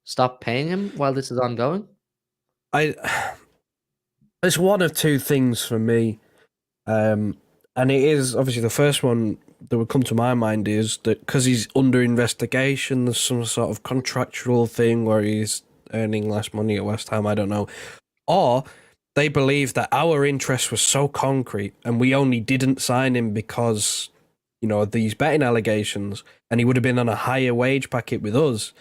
stopped paying him while this is ongoing? It's one of two things for me, and it is obviously the first one that would come to my mind is that because he's under investigation, there's some sort of contractual thing where he's earning less money at West Ham. I don't know, or they believe that our interest was so concrete and we only didn't sign him because these betting allegations, and he would have been on a higher wage packet with us.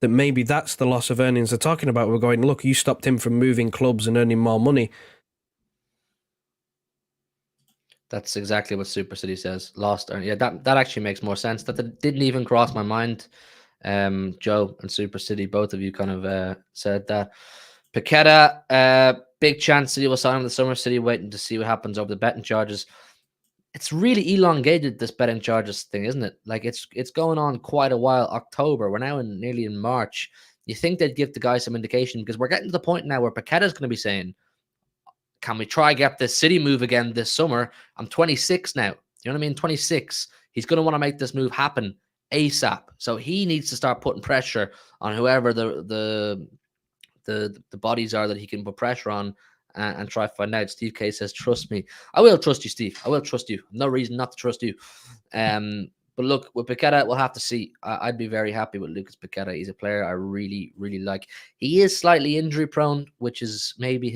That maybe that's the loss of earnings they're talking about. We're going, look, you stopped him from moving clubs and earning more money. That's exactly what Super City says. Lost earnings. Yeah, that actually makes more sense. That didn't even cross my mind. Joe and Super City, both of you kind of said that. Paqueta, big chance City will sign him in the summer. City waiting to see what happens over the betting charges. It's really elongated, this betting charges thing, isn't it? Like it's going on quite a while. October, we're now nearly in March. You think they'd give the guy some indication, because we're getting to the point now where Paqueta's going to be saying, can we try get this City move again this summer? I'm 26 now. You know what I mean? 26. He's going to want to make this move happen ASAP. So he needs to start putting pressure on whoever the bodies are that he can put pressure on and try to find out. Steve K says, trust me. I will trust you, Steve. I will trust you. No reason not to trust you. But look, with Paqueta, we'll have to see. I'd be very happy with Lucas Paqueta. He's a player I really, really like. He is slightly injury prone, which is maybe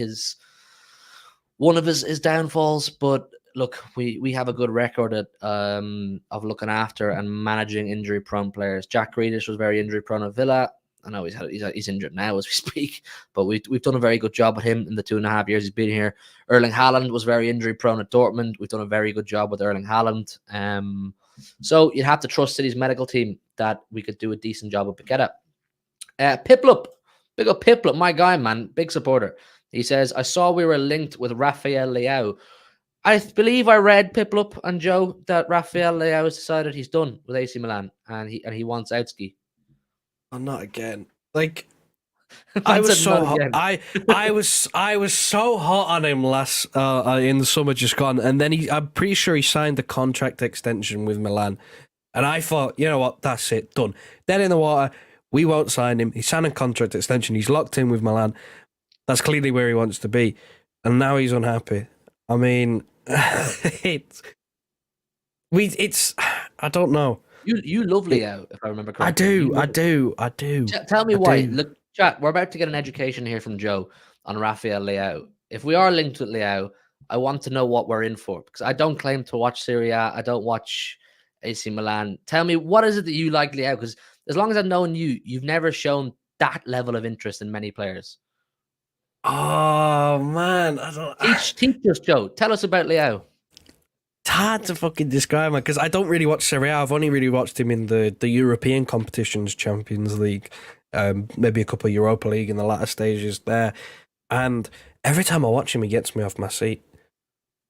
one of his downfalls. But look, we have a good record at of looking after and managing injury prone players. Jack Grealish was very injury prone at Villa. I know he's injured now as we speak, but we've done a very good job with him in the 2.5 years he's been here. Erling Haaland was very injury prone at Dortmund. We've done a very good job with Erling Haaland. So you'd have to trust City's medical team that we could do a decent job with Paqueta. Piplup, big up Piplup, my guy, man, big supporter. He says, I saw we were linked with Rafael Leao. I believe I read Piplup and Joe that Rafael Leao has decided he's done with AC Milan and he wants Outski. Oh, not again. Like I was so hot. I was so hot on him last in the summer just gone, and then I'm pretty sure he signed the contract extension with Milan, and I thought, you know what, that's it, done. Dead in the water. We won't sign him. He signed a contract extension. He's locked in with Milan. That's clearly where he wants to be, and now he's unhappy. I mean, it's I don't know. You love Leao, if I remember correctly. I do. Tell me why. Look, chat, we're about to get an education here from Joe on Rafael Leao. If we are linked with Leao, I want to know what we're in for, because I don't claim to watch Serie A. I don't watch AC Milan. Tell me, what is it that you like Leao? Because as long as I've known you, you've never shown that level of interest in many players. Oh, man. I don't... Teach us, Joe. Tell us about Leao. It's hard to fucking describe him because I don't really watch Serie A. I've only really watched him in the European competitions, Champions League, maybe a couple of Europa League in the latter stages there. And every time I watch him, he gets me off my seat.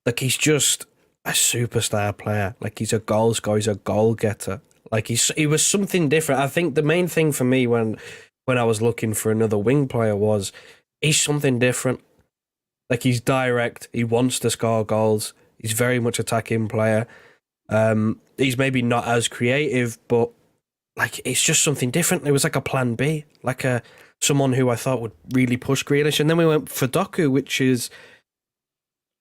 Like, he's just a superstar player. Like, he's a goal scorer, he's a goal getter. Like, he was something different. I think the main thing for me when I was looking for another wing player was he's something different. Like, he's direct, he wants to score goals. He's very much attacking player. He's maybe not as creative, but like it's just something different. It was like a plan B, like someone who I thought would really push Grealish. And then we went for Doku, which is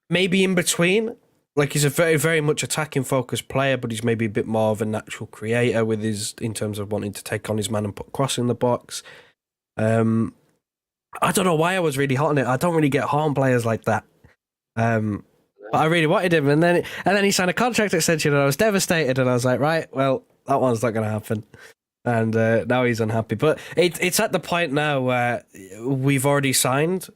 maybe in between. Like he's a very, very much attacking focused player, but he's maybe a bit more of a natural creator in terms of wanting to take on his man and put cross in the box. I don't know why I was really hot on it. I don't really get hot on players like that. But I really wanted him, and then he signed a contract extension, and I was devastated. And I was like, right, well, that one's not going to happen. And now he's unhappy. But it's at the point now where we've already signed,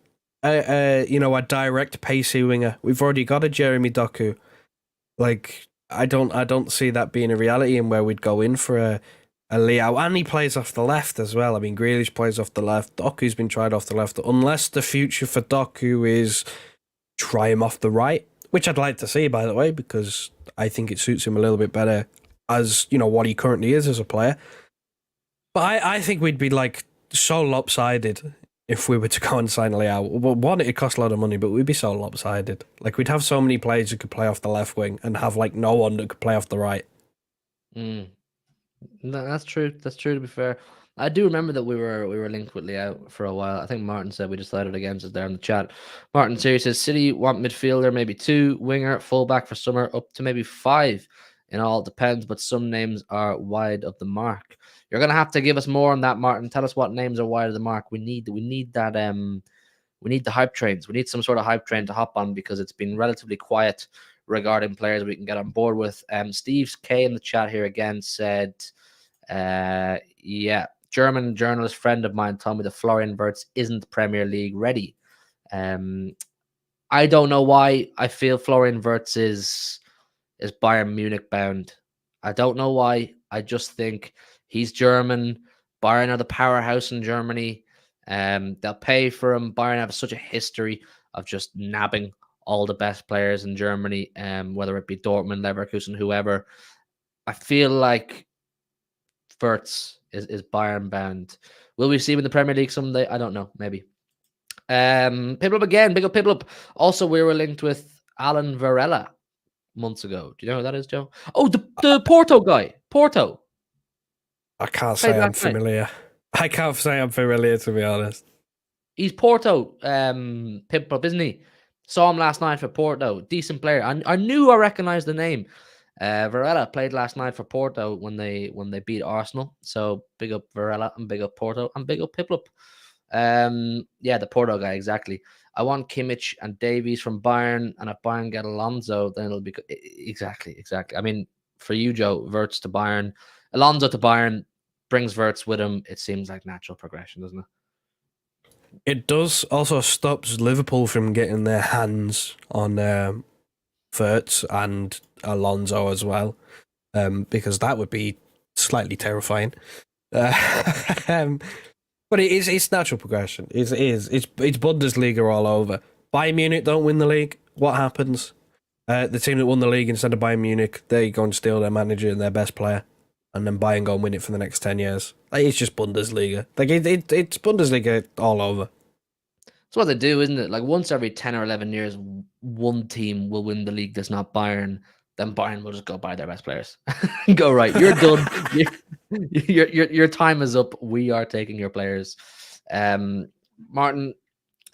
a direct pacey winger. We've already got a Jeremy Doku. Like I don't see that being a reality, and where we'd go in for a Leo, and he plays off the left as well. I mean, Grealish plays off the left. Doku's been tried off the left. Unless the future for Doku is try him off the right, which I'd like to see, by the way, because I think it suits him a little bit better as what he currently is as a player. But I think we'd be like so lopsided if we were to go and sign Leao. Well, one, it'd cost a lot of money, but we'd be so lopsided. Like we'd have so many players who could play off the left wing and have like no one that could play off the right. No, that's true. That's true. To be fair, I do remember that we were linked with Leao for a while. I think Martin said we decided against it there in the chat. Martin Series says City want midfielder, maybe 2, winger, fullback for summer, up to maybe 5. In all, depends, but some names are wide of the mark. You're gonna have to give us more on that, Martin. Tell us what names are wide of the mark. We need that we need the hype trains. We need some sort of hype train to hop on because it's been relatively quiet regarding players we can get on board with. Steve K in the chat here again said, yeah, German journalist friend of mine told me that Florian Wirtz isn't Premier League ready. I don't know why I feel Florian Wirtz is Bayern Munich bound. I don't know why. I just think he's German. Bayern are the powerhouse in Germany. They'll pay for him. Bayern have such a history of just nabbing all the best players in Germany, whether it be Dortmund, Leverkusen, whoever. I feel like Wirtz is Bayern bound. Will we see him in the Premier League someday? I don't know. Maybe. Piplup again. Big up Piplup. Also, we were linked with Alan Varela months ago. Do you know who that is, Joe? Oh, the Porto guy. Porto. I can't say I'm familiar. I can't say I'm familiar, to be honest. He's Porto, Piplup, isn't he? Saw him last night for Porto. Decent player. I knew I recognized the name. Varela played last night for Porto when they beat Arsenal. So big up Varela and big up Porto and big up Piplup. Yeah, the Porto guy, exactly. I want Kimmich and Davies from Bayern, and if Bayern get Alonso, then it'll be exactly. I mean, for you, Joe, Wirtz to Bayern, Alonso to Bayern brings Wirtz with him. It seems like natural progression, doesn't it? It does. Also stops Liverpool from getting their hands on Wirtz and Alonso as well, because that would be slightly terrifying. But it's natural progression. It's Bundesliga all over. Bayern Munich don't win the league. What happens? The team that won the league instead of Bayern Munich, they go and steal their manager and their best player, and then Bayern go and win it for the next 10 years. Like, it's just Bundesliga. Like it's Bundesliga all over. That's what they do, isn't it? Like once every 10 or 11 years, one team will win the league that's not Bayern. Then Bayern will just go buy their best players. Go, right, you're done. Your time is up. We are taking your players. Martin,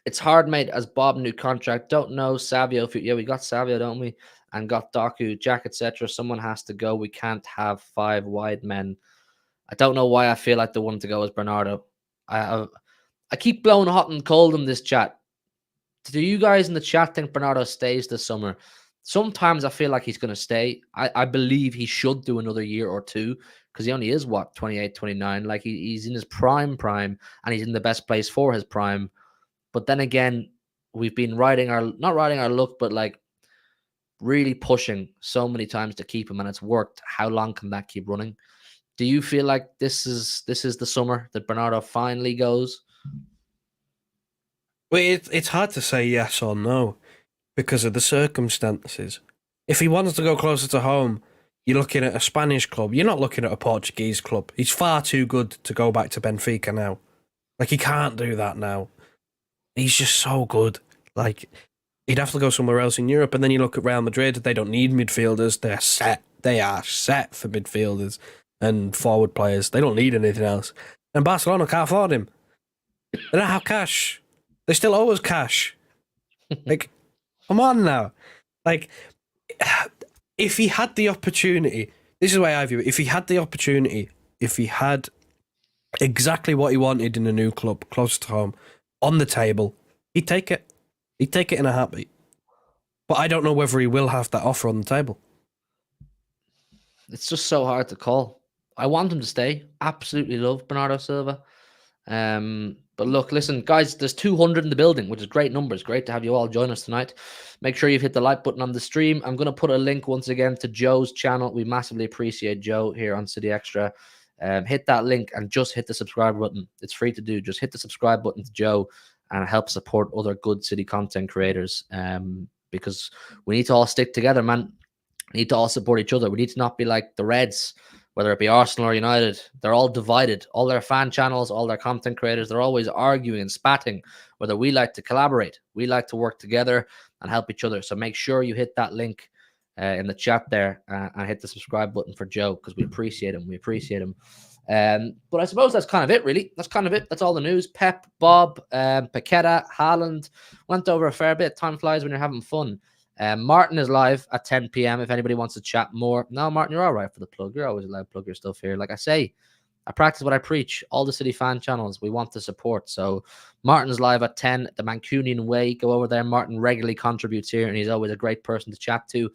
it's hard, mate, as Bobb new contract. Don't know Savio. Yeah, we got Savio, don't we? And got Doku, Jack, etc. Someone has to go. We can't have 5 wide men. I don't know why I feel like the one to go is Bernardo. I keep blowing hot and cold in this chat. Do you guys in the chat think Bernardo stays this summer? Sometimes I feel like he's going to stay. I believe he should do another year or two because he only is, 28, 29. Like he's in his prime, and he's in the best place for his prime. But then again, we've been not riding our luck, but like really pushing so many times to keep him, and it's worked. How long can that keep running? Do you feel like this is the summer that Bernardo finally goes? Well, it's hard to say yes or no because of the circumstances. If he wants to go closer to home, you're looking at a Spanish club. You're not looking at a Portuguese club. He's far too good to go back to Benfica now. Like, he can't do that now. He's just so good. Like, he'd have to go somewhere else in Europe. And then you look at Real Madrid, they don't need midfielders. They're set. They are set for midfielders and forward players. They don't need anything else. And Barcelona can't afford him. They don't have cash. They still owe us cash. Like, come on now. Like, if he had the opportunity, this is the way I view it. If he had the opportunity, if he had exactly what he wanted in a new club, close to home, on the table, he'd take it. He'd take it in a heartbeat. But I don't know whether he will have that offer on the table. It's just so hard to call. I want him to stay. Absolutely love Bernardo Silva. But look, listen, guys, there's 200 in the building, which is great numbers. Great to have you all join us tonight. Make sure you've hit the like button on the stream. I'm going to put a link once again to Joe's channel. We massively appreciate Joe here on City Extra. Hit that link and just hit the subscribe button. It's free to do. Just hit the subscribe button to Joe and help support other good City content creators. Because we need to all stick together, man. We need to all support each other. We need to not be like the Reds, whether it be Arsenal or United. They're all divided. All their fan channels, all their content creators, they're always arguing and spatting, whether we like to collaborate. We like to work together and help each other. So make sure you hit that link in the chat there and hit the subscribe button for Joe, because we appreciate him. We appreciate him. But I suppose that's kind of it, really. That's kind of it. That's all the news. Pep, Bobb, Paqueta, Haaland went over a fair bit. Time flies when you're having fun. Martin is live at 10 p.m. if anybody wants to chat more. No, Martin, you're all right for the plug. You're always allowed to plug your stuff here. Like I say, I practice what I preach. All the City fan channels, we want the support. So Martin's live at 10, the Mancunian way. Go over there. Martin regularly contributes here, and he's always a great person to chat to.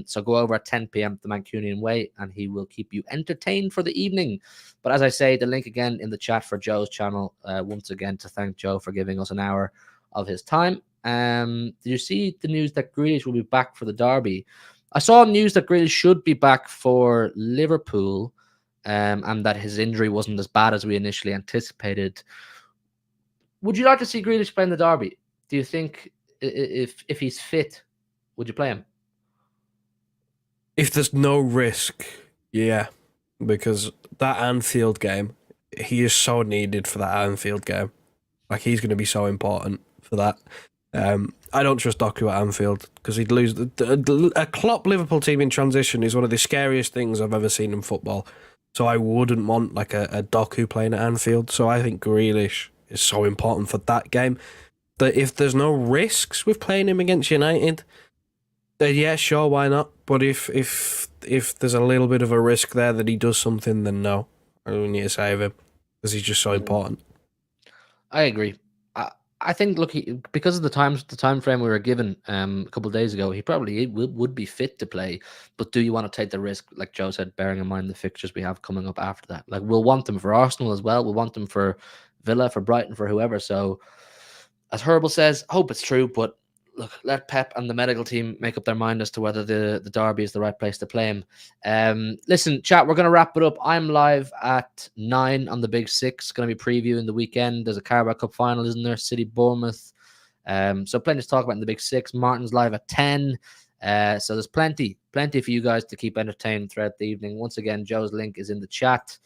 So go over at 10 p.m. the Mancunian way, and he will keep you entertained for the evening. But as I say, the link again in the chat for Joe's channel. Once again, to thank Joe for giving us an hour of his time. Did you see the news that Grealish will be back for the derby? I saw news that Grealish should be back for Liverpool, and that his injury wasn't as bad as we initially anticipated. Would you like to see Grealish play in the derby? Do you think if he's fit, would you play him? If there's no risk, yeah, because that Anfield game, he is so needed for that Anfield game. Like, he's going to be so important for that. I don't trust Doku at Anfield because he'd lose. A Klopp Liverpool team in transition is one of the scariest things I've ever seen in football. So I wouldn't want like a Doku playing at Anfield. So I think Grealish is so important for that game that if there's no risks with playing him against United, then yeah, sure, why not? But if there's a little bit of a risk there that he does something, then no, we need to save him because he's just so important. I agree. I think, look, because of the time frame we were given a couple of days ago, he probably would be fit to play. But do you want to take the risk, like Joe said, bearing in mind the fixtures we have coming up after that? Like, we'll want them for Arsenal as well. We'll want them for Villa, for Brighton, for whoever. So, as Herbal says, hope it's true. But look, let Pep and the medical team make up their mind as to whether the derby is the right place to play him. Listen, chat, we're going to wrap it up. I'm live at 9 on the Big Six. Going to be previewing the weekend. There's a Carabao Cup final, isn't there? City, Bournemouth. So plenty to talk about in the Big Six. Martin's live at 10. So there's plenty for you guys to keep entertained throughout the evening. Once again, Joe's link is in the chat.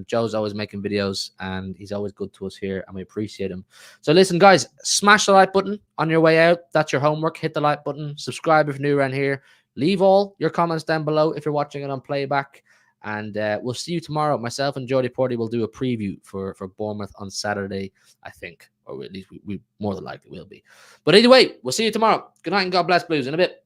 Joe's always making videos, and he's always good to us here, and we appreciate him. So listen, guys, smash the like button on your way out. That's your homework. Hit the like button. Subscribe if you're new around here. Leave all your comments down below if you're watching it on playback. And we'll see you tomorrow. Myself and Jody Porty will do a preview for Bournemouth on Saturday, I think. Or at least we more than likely will be. But either way, we'll see you tomorrow. Good night and God bless, Blues. In a bit.